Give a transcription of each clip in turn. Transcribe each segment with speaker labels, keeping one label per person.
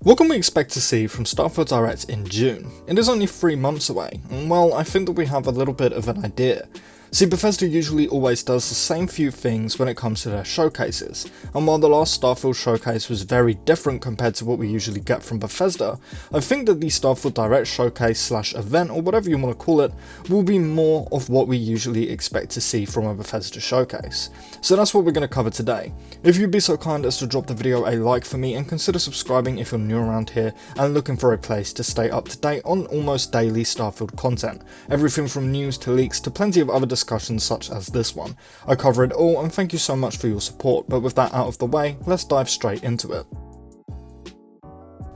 Speaker 1: What can we expect to see from Starfield Direct in June? It is only 3 months away, and well, I think that we have a little bit of an idea. See, Bethesda usually always does the same few things when it comes to their showcases, and while the last Starfield showcase was very different compared to what we usually get from Bethesda, I think that the Starfield Direct showcase slash event, or whatever you want to call it, will be more of what we usually expect to see from a Bethesda showcase. So that's what we're going to cover today. If you'd be so kind as to drop the video a like for me and consider subscribing if you're new around here and looking for a place to stay up to date on almost daily Starfield content. Everything from news to leaks to plenty of other discussions such as this one. I cover it all and thank you so much for your support, but with that out of the way, let's dive straight into it.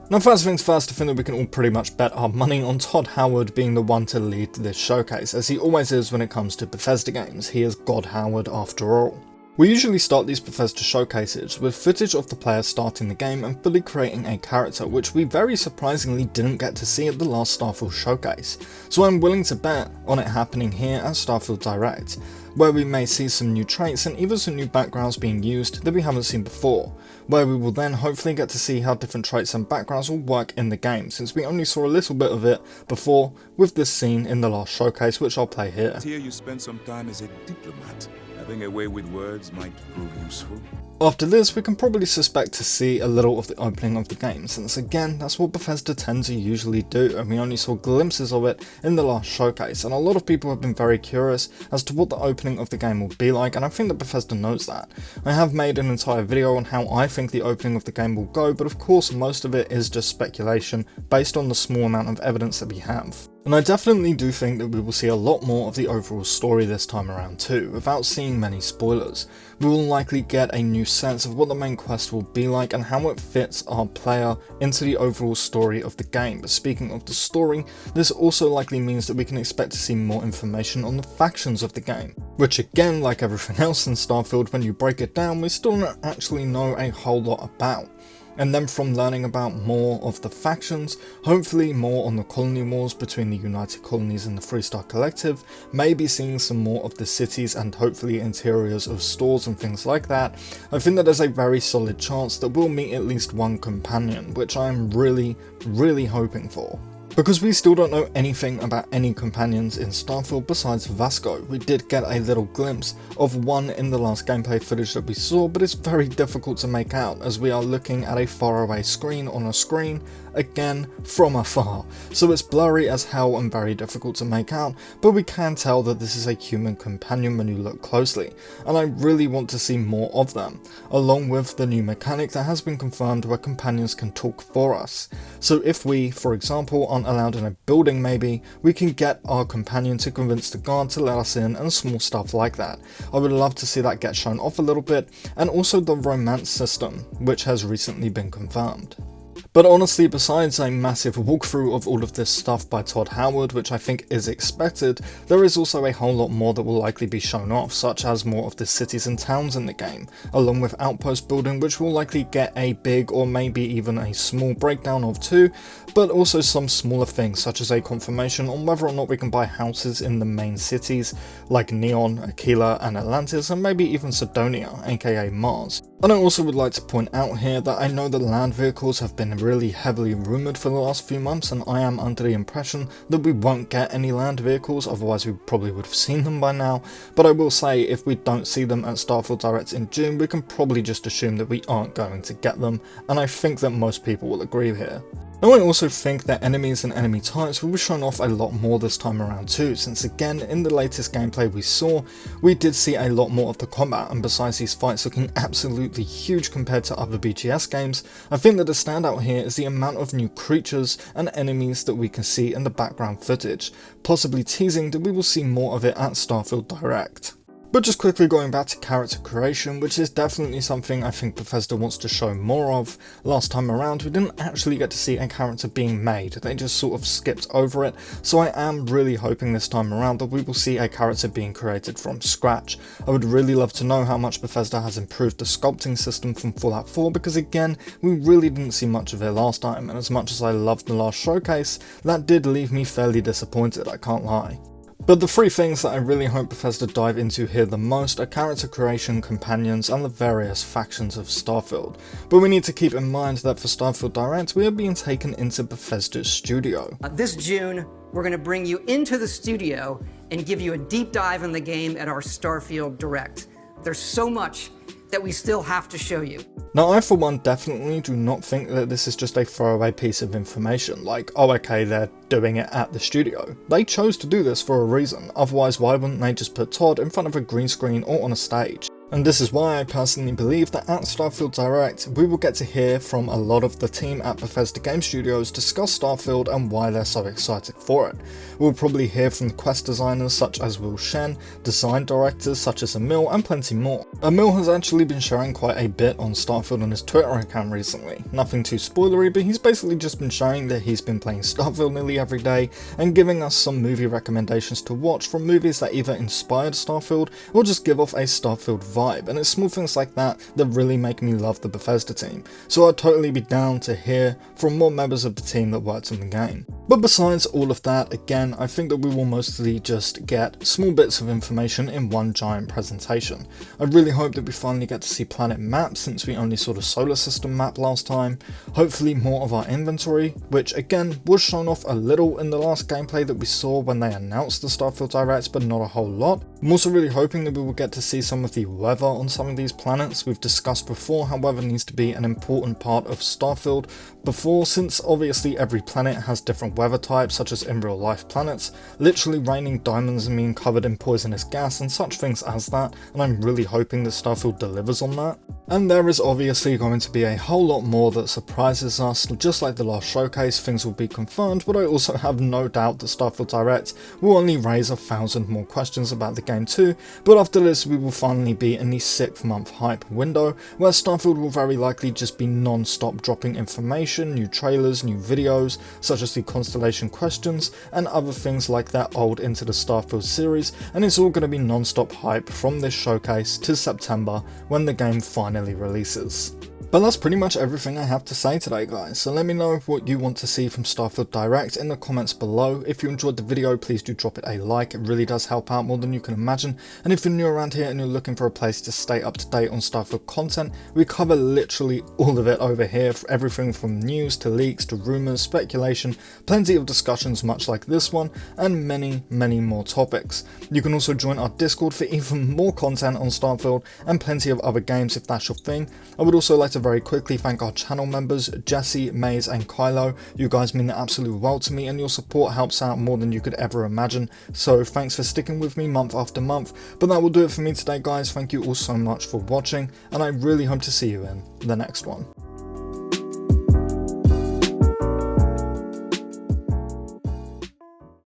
Speaker 1: Now first things first, I think that we can all pretty much bet our money on Todd Howard being the one to lead this showcase, as he always is when it comes to Bethesda games. He is God Howard after all. We usually start these Bethesda showcases with footage of the player starting the game and fully creating a character, which we very surprisingly didn't get to see at the last Starfield showcase, so I'm willing to bet on it happening here at Starfield Direct, where we may see some new traits and even some new backgrounds being used that we haven't seen before, where we will then hopefully get to see how different traits and backgrounds will work in the game, since we only saw a little bit of it before with this scene in the last showcase, which I'll play here.
Speaker 2: Here you spend some time as a diplomat. Having a way with words might prove useful.
Speaker 1: After this, we can probably suspect to see a little of the opening of the game, since again, that's what Bethesda tend to usually do, and we only saw glimpses of it in the last showcase, and a lot of people have been very curious as to what the opening of the game will be like, and I think that Bethesda knows that. I have made an entire video on how I think the opening of the game will go, but of course most of it is just speculation based on the small amount of evidence that we have. And I definitely do think that we will see a lot more of the overall story this time around too, without seeing many spoilers. We will likely get a new sense of what the main quest will be like and how it fits our player into the overall story of the game. But speaking of the story, this also likely means that we can expect to see more information on the factions of the game, which again, like everything else in Starfield, when you break it down, we still don't actually know a whole lot about. And then from learning about more of the factions, hopefully more on the colony wars between the United Colonies and the Freestar Collective, maybe seeing some more of the cities and hopefully interiors of stores and things like that, I think that there's a very solid chance that we'll meet at least one companion, which I am really hoping for. Because we still don't know anything about any companions in Starfield besides Vasco. We did get a little glimpse of one in the last gameplay footage that we saw, but it's very difficult to make out as we are looking at a faraway screen on a screen, again from afar. So it's blurry as hell and very difficult to make out, but we can tell that this is a human companion when you look closely, and I really want to see more of them, along with the new mechanic that has been confirmed where companions can talk for us. So if we, for example, aren't allowed in a building maybe, we can get our companion to convince the guard to let us in and small stuff like that. I would love to see that get shown off a little bit, and also the romance system, which has recently been confirmed. But honestly, besides a massive walkthrough of all of this stuff by Todd Howard, which I think is expected, there is also a whole lot more that will likely be shown off, such as more of the cities and towns in the game, along with outpost building, which will likely get a big or maybe even a small breakdown of too, but also some smaller things such as a confirmation on whether or not we can buy houses in the main cities like Neon, Aquila and Atlantis, and maybe even Sidonia, aka Mars. And I also would like to point out here that I know that land vehicles have been really heavily rumoured for the last few months, and I am under the impression that we won't get any land vehicles, otherwise we probably would have seen them by now, but I will say if we don't see them at Starfield Direct in June, we can probably just assume that we aren't going to get them, and I think that most people will agree here. Now I also think that enemies and enemy types will be shown off a lot more this time around too, since again in the latest gameplay we saw, we did see a lot more of the combat, and besides these fights looking absolutely huge compared to other BGS games, I think that the standout here is the amount of new creatures and enemies that we can see in the background footage, possibly teasing that we will see more of it at Starfield Direct. But just quickly going back to character creation, which is definitely something I think Bethesda wants to show more of. Last time around we didn't actually get to see a character being made, they just sort of skipped over it, so I am really hoping this time around that we will see a character being created from scratch. I would really love to know how much Bethesda has improved the sculpting system from Fallout 4, because again, we really didn't see much of it last time, and as much as I loved the last showcase, that did leave me fairly disappointed, I can't lie. But the three things that I really hope Bethesda dive into here the most are character creation, companions, and the various factions of Starfield. But we need to keep in mind that for Starfield Direct, we are being taken into Bethesda's studio.
Speaker 3: This June, we're going to bring you into the studio and give you a deep dive in the game at our Starfield Direct. There's so much that we still have to show you.
Speaker 1: Now I for one definitely do not think that this is just a throwaway piece of information, like, oh okay, they're doing it at the studio. They chose to do this for a reason, otherwise why wouldn't they just put Todd in front of a green screen or on a stage? And this is why I personally believe that at Starfield Direct, we will get to hear from a lot of the team at Bethesda Game Studios discuss Starfield and why they're so excited for it. We'll probably hear from the quest designers such as Will Shen, design directors such as Emil, and plenty more. Emil has actually been sharing quite a bit on Starfield on his Twitter account recently. Nothing too spoilery, but he's basically just been showing that he's been playing Starfield nearly every day and giving us some movie recommendations to watch from movies that either inspired Starfield or just give off a Starfield vibe. And it's small things like that that really make me love the Bethesda team, so I'd totally be down to hear from more members of the team that worked on the game. But besides all of that, again, I think that we will mostly just get small bits of information in one giant presentation. I really hope that we finally get to see planet maps since we only saw the solar system map last time, hopefully more of our inventory, which again was shown off a little in the last gameplay that we saw when they announced the Starfield Direct, but not a whole lot. I'm also really hoping that we will get to see some of the weather on some of these planets. We've discussed before how weather needs to be an important part of Starfield before, since obviously every planet has different weather types such as in real life planets, literally raining diamonds and being covered in poisonous gas and such things as that, and I'm really hoping that Starfield delivers on that. And there is obviously going to be a whole lot more that surprises us, just like the last showcase, things will be confirmed, but I also have no doubt that Starfield Direct will only raise 1,000 more questions about the game too, but after this we will finally be in the 6-month hype window, where Starfield will very likely just be non-stop dropping information, new trailers, new videos, such as the Constellation questions, and other things like that old into the Starfield series, and it's all going to be non-stop hype from this showcase to September when the game finally releases. But that's pretty much everything I have to say today, guys, so let me know what you want to see from Starfield Direct in the comments below. If you enjoyed the video, please do drop it a like, it really does help out more than you can imagine, and if you're new around here and you're looking for a place to stay up to date on Starfield content, we cover literally all of it over here, everything from news to leaks to rumours, speculation, plenty of discussions much like this one, and many more topics. You can also join our Discord for even more content on Starfield and plenty of other games if that's your thing. I would also like to very quickly thank our channel members Jesse, Maze and Kylo. You guys mean the absolute world to me and your support helps out more than you could ever imagine, so thanks for sticking with me month after month. But that will do it for me today, guys. Thank you all so much for watching and I really hope to see you in the next one.